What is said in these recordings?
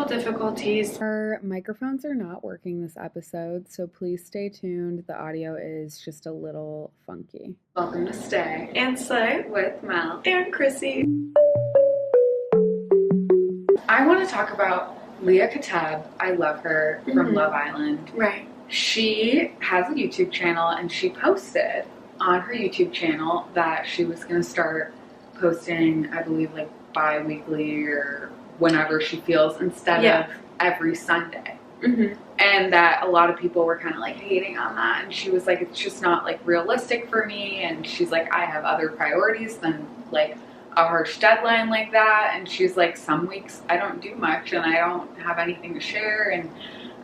technical difficulties. Our microphones are not working this episode, so please stay tuned. The audio is just a little funky. Welcome to Stay And Slay with Mel and Chrissy. I want to talk about Leah Katab. I love her from Love Island. Right. She has a YouTube channel, and she posted on her YouTube channel that she was going to start posting, I believe, like bi-weekly or whenever she feels, instead of every Sunday. And that a lot of people were kind of like hating on that, and she was like, it's just not like realistic for me, and she's like, I have other priorities than like a harsh deadline like that. And she's like, some weeks I don't do much and I don't have anything to share. And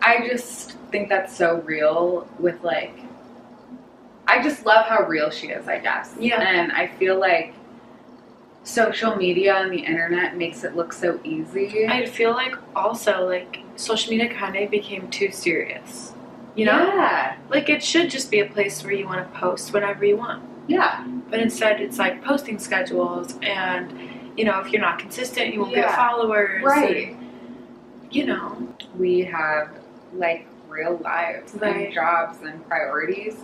I just think that's so real with like, I just love how real she is, I guess. Yeah. And I feel like social media and the internet makes it look so easy. I feel like also like social media kind of became too serious. You know? Yeah. Like it should just be a place where you want to post whenever you want. Yeah. But instead it's like posting schedules, and you know, if you're not consistent you won't get followers. Right. And, you know. We have like real lives and jobs and priorities.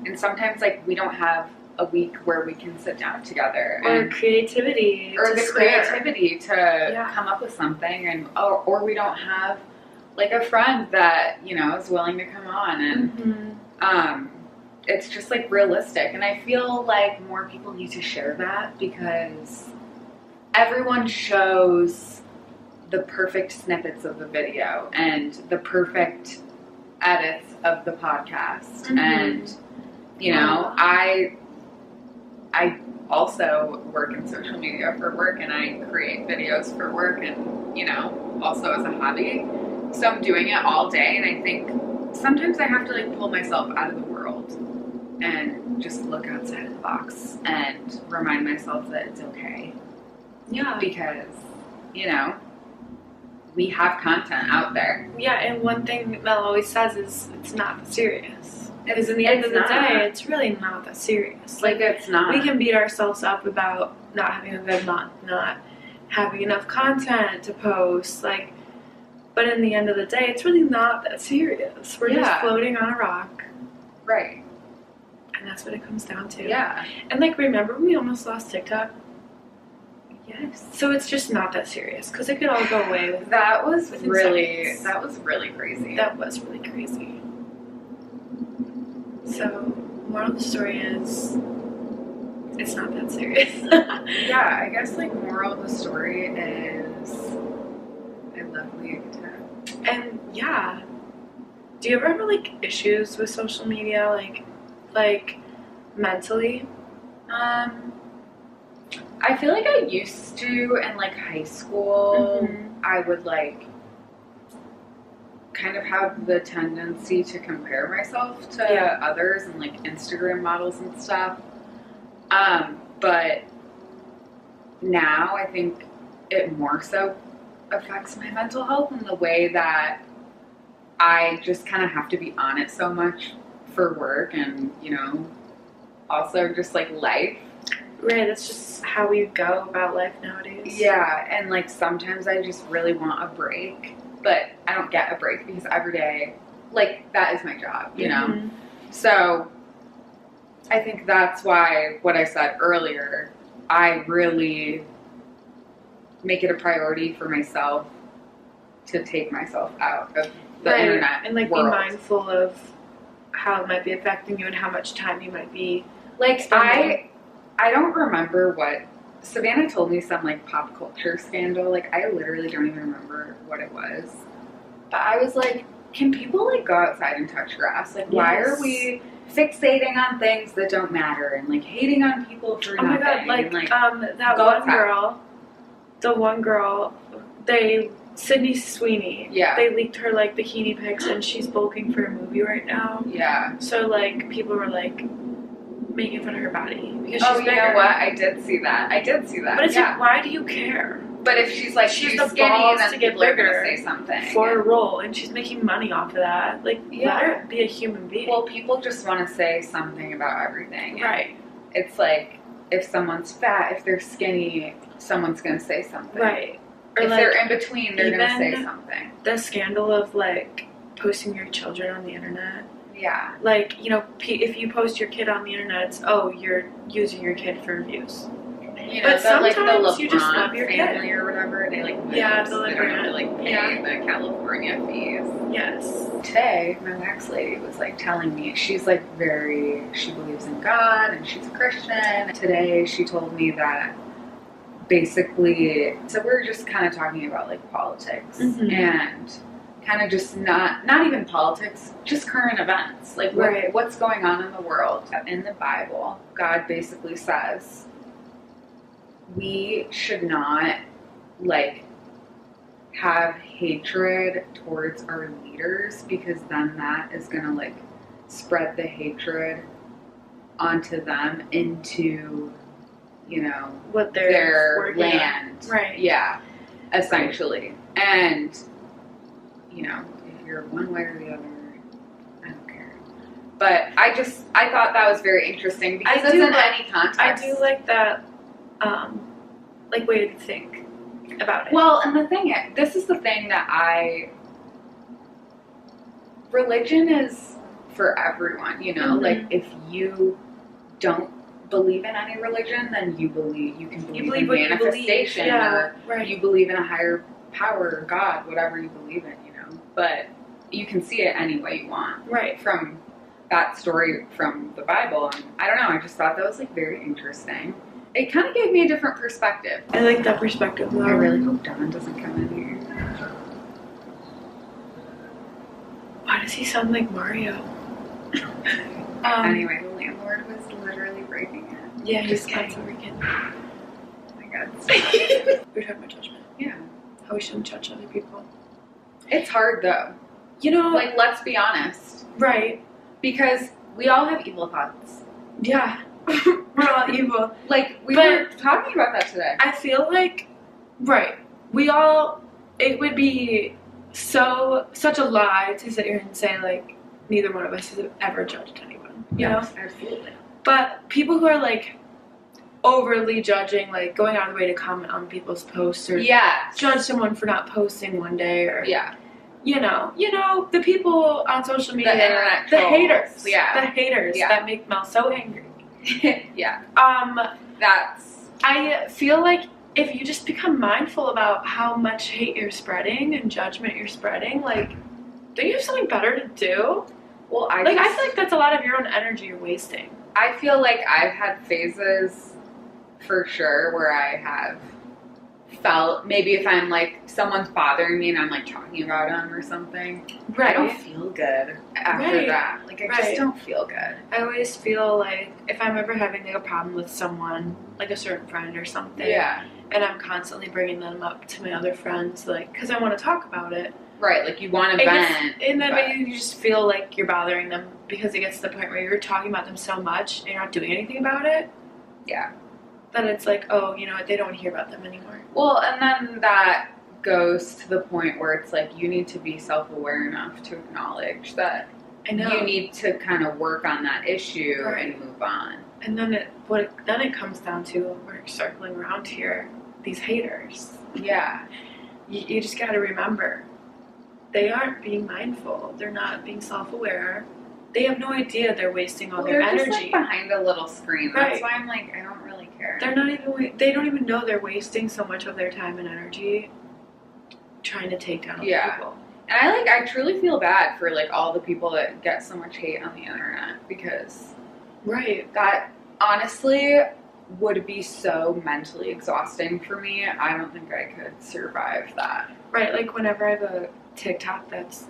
And sometimes like we don't have a week where we can sit down together, or and creativity to come up with something, and or we don't have like a friend that, you know, is willing to come on, and it's just like realistic. And I feel like more people need to share that, because everyone shows the perfect snippets of the video and the perfect edits of the podcast. And you know, I also work in social media for work, and I create videos for work, and, you know, also as a hobby. So I'm doing it all day, and I think sometimes I have to like pull myself out of the world and just look outside of the box and remind myself that it's okay. Yeah. Because, you know, we have content out there. Yeah, and one thing Mel always says is it's not that serious. Because in the end of the day, it's really not that serious. Like it's not. We can beat ourselves up about not having a good month, not having enough content to post, like, but in the end of the day, it's really not that serious. We're just floating on a rock. Right. And that's what it comes down to. Yeah. And like, remember when we almost lost TikTok? Yes. So it's just not that serious, because it could all go away. That was really crazy. That was really crazy. So, moral of the story is, it's not that serious. Yeah, I guess like moral of the story is, I love Leah Katab. And yeah, do you ever have like issues with social media, like mentally? I feel like I used to in like high school. I would like kind of have the tendency to compare myself to others and like Instagram models and stuff. But now I think it more so affects my mental health in the way that I just kind of have to be on it so much for work, and, you know, also just like life. Right, that's just how we go about life nowadays. Yeah, and like sometimes I just really want a break, but I don't get a break because every day, like, that is my job, you know? So I think that's why what I said earlier, I really make it a priority for myself to take myself out of the internet and like world. Be mindful of how it might be affecting you and how much time you might be like spending. I don't remember what Savannah told me, some like pop culture scandal. Like, I literally don't even remember what it was. But I was like, can people like go outside and touch grass? Like, why are we fixating on things that don't matter and like hating on people for nothing? Oh my god, like, and, like that one girl, Sydney Sweeney. Yeah. They leaked her like bikini pics, and she's bulking for a movie right now. Yeah. So like people were like making fun of her body because she's bigger. You know what? I did see that. But it's like, why do you care? But if she's like she's too the skinny, balls then to get people are bigger gonna say something for a role, and she's making money off of that. Like, let her be a human being. Well, people just want to say something about everything. Right. It's like, if someone's fat, if they're skinny, someone's gonna say something. Right. Or if like, they're in between, they're going to say even something. the scandal of like posting your children on the internet. Yeah. Like, you know, if you post your kid on the internet, it's, oh, you're using your kid for views. You know, but sometimes like, the you just love your family kid. or whatever, they like yeah, the they don't have to like pay the California fees. Yes. Today, my wax lady was like telling me, she's like she believes in God and she's a Christian. Today she told me that basically, so we were just kind of talking about like politics and kind of just not even politics, just current events, like what's going on in the world. In the Bible, God basically says we should not like have hatred towards our leaders, because then that is gonna like spread the hatred onto them into, you know, what their land. Right. Yeah. Essentially. And, you know, if you're one way or the other, I don't care. But I thought that was very interesting, because it's in any context. I do like that, like, way to think about it. Well, and this is the thing that religion is for everyone, you know? Like, if you don't believe in any religion, then you can believe in manifestation, or you believe in a higher power, God, whatever you believe in, you know? But you can see it any way you want. Right. From that story from the Bible. And I don't know, I just thought that was like very interesting. It kind of gave me a different perspective. I like that perspective more. I really hope Don doesn't come in here. Why does he sound like Mario? Anyway, the landlord was literally breaking it. Yeah, he's constantly freaking. Oh my god. We're talking about judgment. Yeah. How we shouldn't judge other people. It's hard though. You know, like, let's be honest. Right. Because we all have evil thoughts. Yeah. We're all evil. Like, we were talking about that today. I feel like, it would be such a lie to sit here and say, like, neither one of us has ever judged anyone. You know? Absolutely. But people who are, like, overly judging, like, going out of the way to comment on people's posts, or judge someone for not posting one day, or, you know, the people on social media, the internet the trolls. haters, the haters that make Mel so angry. I feel like if you just become mindful about how much hate you're spreading and judgment you're spreading, like, don't you have something better to do? Well, I feel like that's a lot of your own energy you're wasting. I feel like I've had phases, for sure, where I have felt, maybe if I'm like, someone's bothering me and I'm like talking about them or something, I don't feel good after that. Like, I just don't feel good. I always feel like if I'm ever having like a problem with someone, like a certain friend or something, and I'm constantly bringing them up to my other friends, like, because I want to talk about it. Right, like you want to vent. And then maybe you just feel like you're bothering them because it gets to the point where you're talking about them so much and you're not doing anything about it. Yeah. Then it's like, oh, you know what, they don't want to hear about them anymore. Well, and then that goes to the point where it's like you need to be self-aware enough to acknowledge that you need to kind of work on that issue and move on. And then it comes down to, we're circling around here, these haters. Yeah. You just got to remember, they aren't being mindful. They're not being self-aware. They have no idea they're wasting all their energy. They're just like behind a little screen. That's why I'm like, I don't really care. They don't even know they're wasting so much of their time and energy trying to take down other people. And I truly feel bad for like all the people that get so much hate on the internet, because that honestly would be so mentally exhausting for me. I don't think I could survive that. Right, like whenever I have a TikTok that's,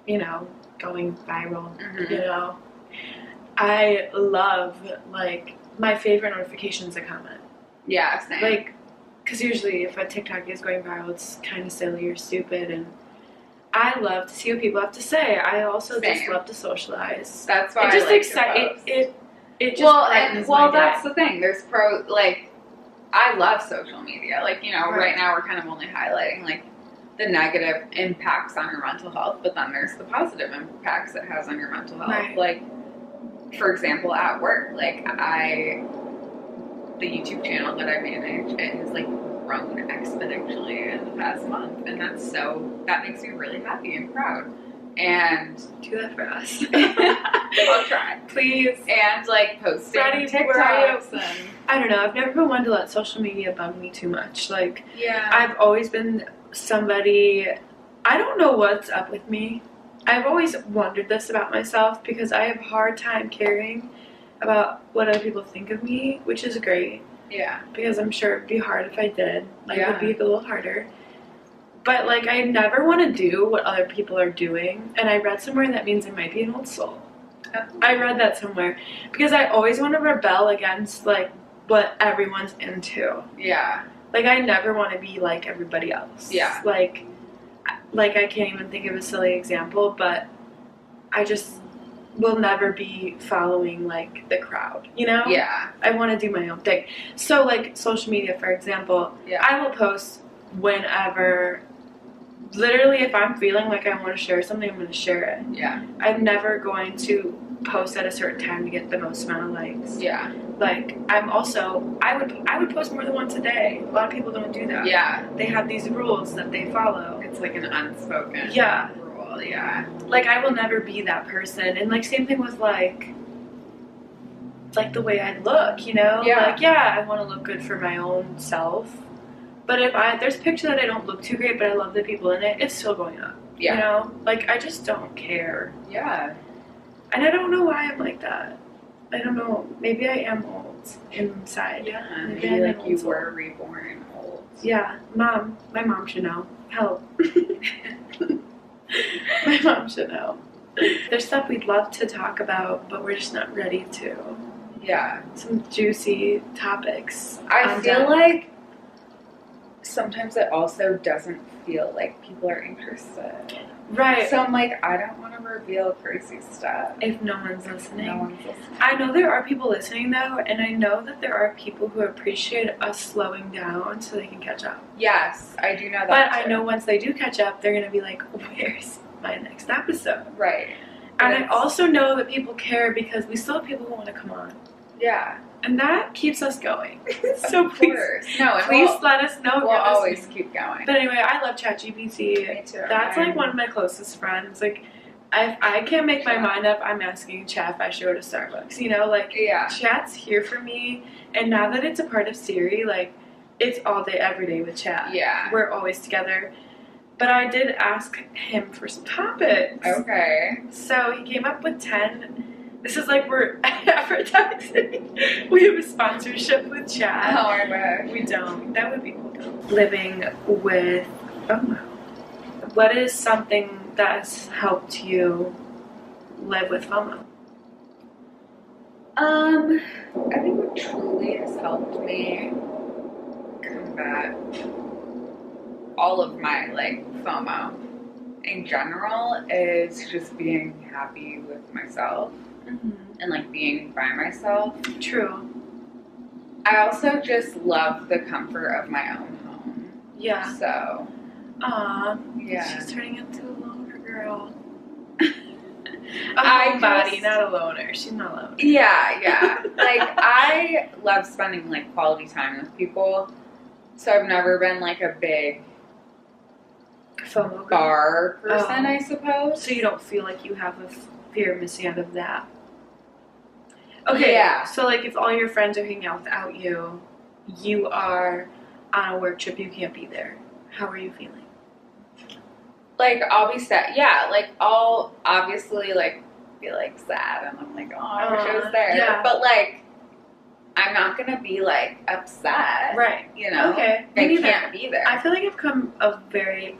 you know, going viral, you know, I love, like, my favorite notifications that comment. Yeah, same. Like, because usually if a TikTok is going viral, it's kind of silly or stupid, and I love to see what people have to say. I also just love to socialize. That's why it just excites it just brightens my day. That's the thing. There's I love social media. Like, you know, right now we're kind of only highlighting like the negative impacts on your mental health, but then there's the positive impacts it has on your mental health. Right. Like, for example, at work, like the YouTube channel that I manage, it has like grown exponentially in the past month, and that makes me really happy and proud. And do that for us. I'll try. Please. And like posting TikToks and I don't know, I've never been one to let social media bug me too much. Like, yeah. I've always been somebody, I don't know what's up with me. I've always wondered this about myself because I have a hard time caring about what other people think of me, which is great. Yeah. Because I'm sure it'd be hard if I did. Like, yeah. it would be a little harder. But, like, I never want to do what other people are doing. And I read somewhere that means I might be an old soul. I read that somewhere. Because I always want to rebel against, like, what everyone's into. Yeah. Like, I never want to be like everybody else. Yeah. Like I can't even think of a silly example, but I just will never be following, like, the crowd, you know? Yeah. I want to do my own thing. So, like, social media, for example, yeah. I will post whenever, literally, if I'm feeling like I want to share something, I'm going to share it. Yeah. I'm never going to post at a certain time to get the most amount of likes. Yeah. Like, I'm also, I would post more than once a day. A lot of people don't do that. Yeah. They have these rules that they follow. It's like an unspoken rule, yeah. Like, I will never be that person. And, like, same thing with, like the way I look, you know? Yeah. Like, yeah, I want to look good for my own self. But if there's a picture that I don't look too great, but I love the people in it, it's still going up. Yeah. You know? Like, I just don't care. Yeah. And I don't know why I'm like that. I don't know. Maybe I am old inside. Yeah. Maybe like you were reborn old. Yeah. My mom should know. Help. My mom should know. There's stuff we'd love to talk about, but we're just not ready to. Yeah. Some juicy topics. I feel like sometimes it also doesn't feel like people are interested. Right. So I'm like, I don't want to reveal crazy stuff. If no one's listening. No one's listening. I know there are people listening, though, and I know that there are people who appreciate us slowing down so they can catch up. Yes, I do know that. But too. I know once they do catch up, they're going to be like, where's my next episode? Right. And I also know that people care because we still have people who want to come on. Yeah. And that keeps us going. So please let us know. We'll always keep going. But anyway, I love ChatGPT. Me too. That's like one of my closest friends. Like, if I can't make my mind up, I'm asking Chat if I should go to Starbucks. You know, like, Chat's here for me. And now that it's a part of Siri, like, it's all day, every day with Chat. Yeah. We're always together. But I did ask him for some topics. Okay. So he came up with 10. This is like we're advertising. We have a sponsorship with Chat. Oh my gosh. We don't. That would be cool. Living with FOMO. What is something that has helped you live with FOMO? I think what truly has helped me combat all of my, like, FOMO in general is just being happy with myself. Mm-hmm. And, like, being by myself. True. I also just love the comfort of my own home. Yeah. So. Aw. Yeah. She's turning into a loner girl. A homebody, not a loner. She's not a loner. Yeah. Like, I love spending, like, quality time with people. So I've never been, like, a big FOMO girl. bar person, I suppose. So you don't feel like you have a fear of missing out of that? Okay, yeah. So, like, if all your friends are hanging out without you, you are on a work trip, you can't be there. How are you feeling? Like, I'll be sad. Yeah, like, I'll obviously, like, be, like, sad. And I'm like, oh, I wish I was there. Yeah. But, like, I'm not going to be, like, upset. Right. You know? Okay. I can't be there. I feel like I've come a very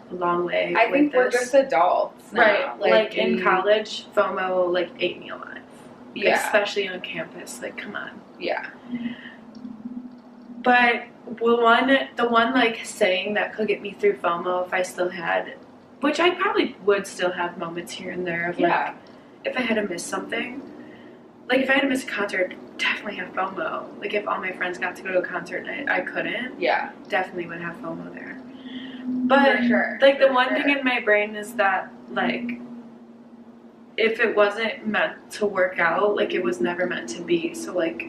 long way. I think we're just adults now. Right. Like in college, FOMO, like, ate me alive. Yeah. Especially on campus. Like, come on. Yeah. But the one like saying that could get me through FOMO if I still had, which I probably would still have moments here and there of like, if I had to miss something, like if I had to miss a concert, definitely have FOMO. Like if all my friends got to go to a concert and I couldn't, definitely would have FOMO there. But for sure. Like the one thing in my brain is that like, if it wasn't meant to work out, like it was never meant to be. So like,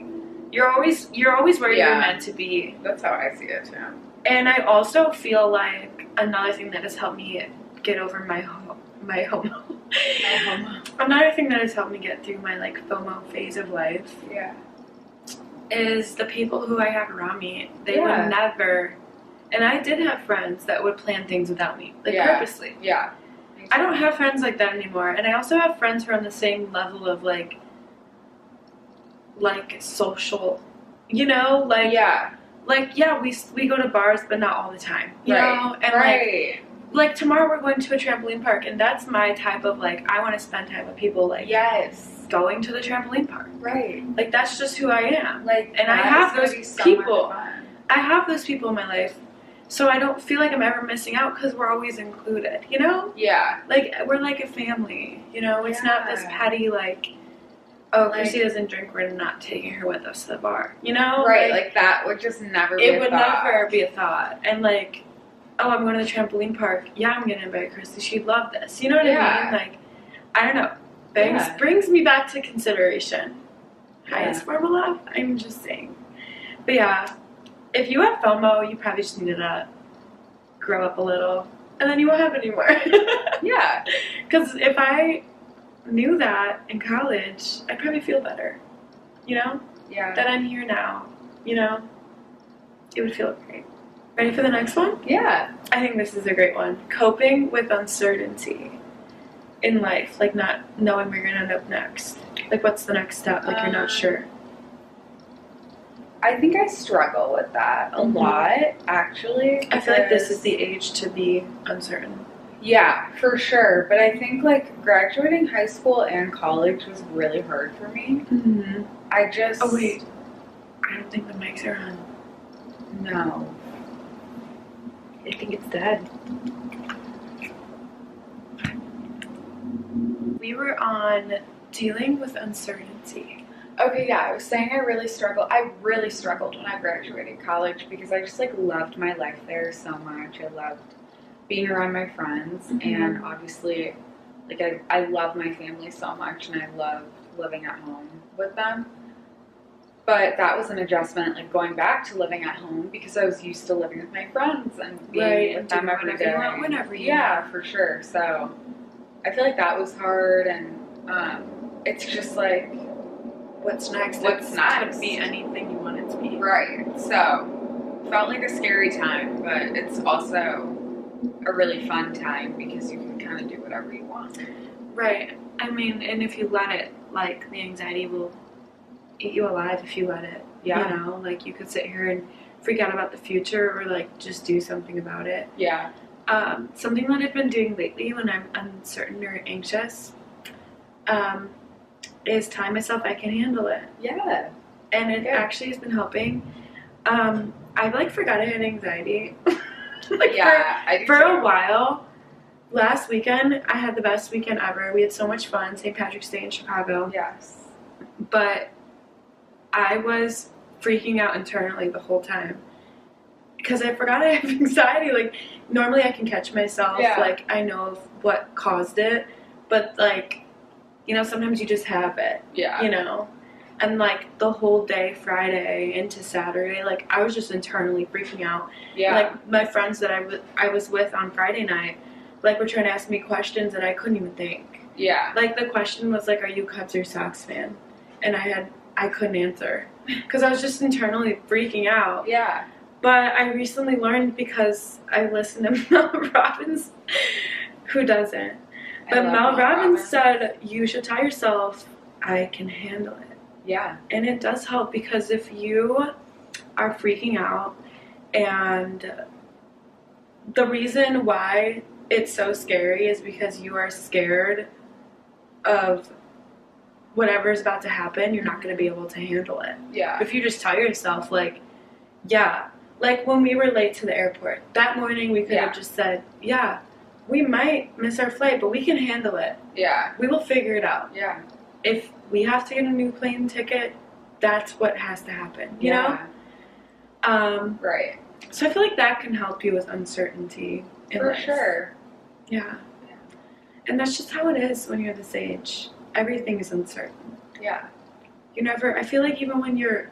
You're always where you're meant to be. That's how I see it too. And I also feel like another thing that has helped me get over my homo. Another thing that has helped me get through my like FOMO phase of life. Yeah. Is the people who I have around me. They would never. And I did have friends that would plan things without me, like purposely. Yeah. I don't have friends like that anymore, and I also have friends who are on the same level of like social, you know, like we go to bars, but not all the time, you know, and like tomorrow we're going to a trampoline park, and that's my type of like I want to spend time with people, like going to the trampoline park, like that's just who I am, like, and I have those people. I have those people in my life. So I don't feel like I'm ever missing out because we're always included, you know? Yeah. Like, we're like a family, you know? It's not this petty, like, oh, Chrissy doesn't drink, we're not taking her with us to the bar, you know? Right, like that would just never be a thought. It would never be a thought. And like, oh, I'm going to the trampoline park. Yeah, I'm going to invite Chrissy. She'd love this. You know what I mean? Like, I don't know. Brings me back to consideration. Highest form of love? I'm just saying. But yeah. If you have FOMO, you probably just need to grow up a little, and then you won't have any more. Yeah. Because if I knew that in college, I'd probably feel better, you know? Yeah. That I'm here now, you know? It would feel great. Ready for the next one? Yeah. I think this is a great one. Coping with uncertainty in life, like not knowing where you're going to end up next. Like, what's the next step? Like, you're not sure. I think I struggle with that a lot, actually. I feel like this is the age to be uncertain. Yeah, for sure. But I think, like, graduating high school and college was really hard for me. Mm-hmm. I just... Oh, wait. I don't think the mics are on. No. I think it's dead. We were on dealing with uncertainty. Okay, yeah, I was saying I really struggled when I graduated college because I just, like, loved my life there so much. I loved being around my friends, and obviously, like, I love my family so much, and I love living at home with them. But that was an adjustment, like, going back to living at home because I was used to living with my friends and being with them every day. Whenever you want. For sure. So I feel like that was hard, and it's just, like... What's next? What's next? It could be anything you want it to be. Right. So, felt like a scary time, but it's also a really fun time because you can kind of do whatever you want. Right. I mean, and if you let it, like, the anxiety will eat you alive if you let it. Yeah. You know, like, you could sit here and freak out about the future or, like, just do something about it. Yeah. Something that I've been doing lately when I'm uncertain or anxious, is telling myself I can handle it. Yeah. And it actually has been helping. I like forgot I had anxiety. Like for a while. Last weekend, I had the best weekend ever. We had so much fun. St. Patrick's Day in Chicago. Yes. But I was freaking out internally the whole time. Because I forgot I have anxiety. Like, normally I can catch myself. Yeah. Like, I know what caused it. But, like... You know, sometimes you just have it. Yeah. You know? And, like, the whole day, Friday into Saturday, like, I was just internally freaking out. Yeah. Like, my friends that I was with on Friday night, like, were trying to ask me questions that I couldn't even think. Yeah. Like, the question was, like, are you a Cubs or Sox fan? And I couldn't answer. Because I was just internally freaking out. Yeah. But I recently learned because I listened to Mel Robbins, who doesn't. But Mel Robbins said, you should tell yourself, I can handle it. Yeah. And it does help because if you are freaking out and the reason why it's so scary is because you are scared of whatever is about to happen, you're not going to be able to handle it. Yeah. If you just tell yourself, like, yeah. Like when we were late to the airport, that morning we could have just said, yeah. We might miss our flight, but we can handle it. Yeah. We will figure it out. Yeah. If we have to get a new plane ticket, that's what has to happen. You know? Right. So I feel like that can help you with uncertainty in life. For sure. Yeah. And that's just how it is when you're this age. Everything is uncertain. Yeah. You never, I feel like even when you're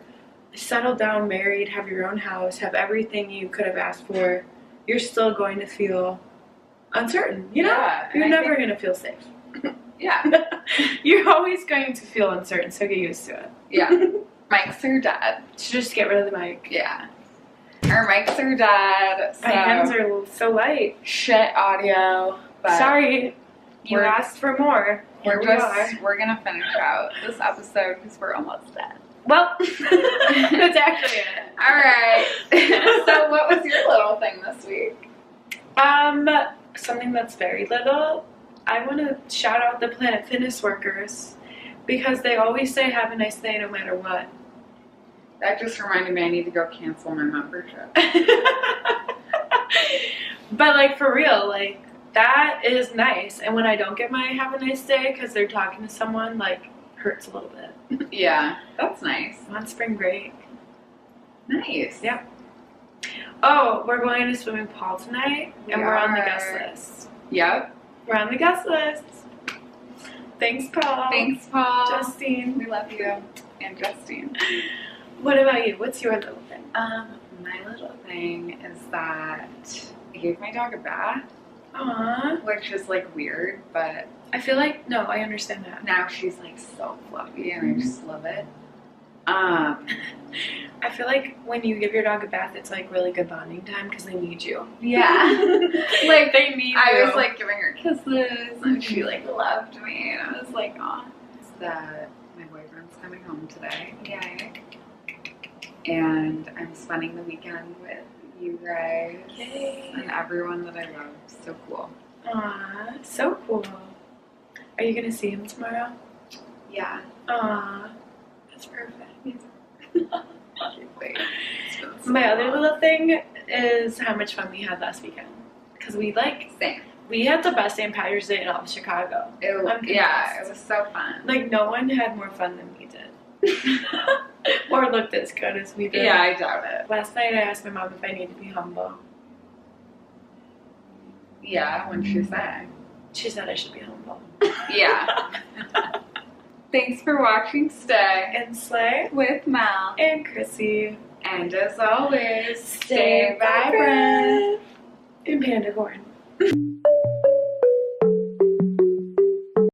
settled down, married, have your own house, have everything you could have asked for, you're still going to feel uncertain, you know? Yeah, you're never going to feel safe. Yeah. You're always going to feel uncertain, so get used to it. Yeah. Mics are dead. So just get rid of the mic. Yeah. Our mics are dead. So My hands are so light. shit audio. But sorry, you we're- asked for more. we're going to finish out this episode because we're almost dead. Well, that's actually it. All right. So what was your little thing this week? Something that's very little. I want to shout out the Planet Fitness workers because they always say have a nice day no matter what. That just reminded me I need to go cancel my membership. But like for real, like that is nice. And when I don't get my have a nice day because they're talking to someone, like hurts a little bit. Yeah, that's nice. I'm on spring break. Nice. Yep. Oh, we're going to swimming pool tonight, and we're on the guest list. Yep. We're on the guest list. Thanks, Paul. Thanks, Paul. Justine. We love you. And Justine. What about you? What's your little thing? My little thing is that I gave my dog a bath, Aww. which is like weird, but I feel like, no, I understand that. now she's like so fluffy and I just love it. I feel like when you give your dog a bath, it's like really good bonding time because they need you. Yeah. Like they need you. I was like giving her kisses and she like loved me and I was like, aw. It's that my boyfriend's coming home today. Yay. And I'm spending the weekend with you guys. Yay. And everyone that I love. So cool. Aw, so cool. Are you gonna see him tomorrow? Yeah. Aw, that's perfect. Wait, it's been so My other long. little thing is how much fun we had last weekend. Because Same. we had the best St. Patrick's Day in all of Chicago. Yeah, it was so fun. Like, no one had more fun than we did. Or looked as good as we did. Yeah, I doubt it. Last night I asked my mom if I need to be humble. Yeah, when she said. She said I should be humble. Yeah. Thanks for watching Stay And Slay with Mel. and Chrissy. And as always, stay vibrant. And Panda Corn.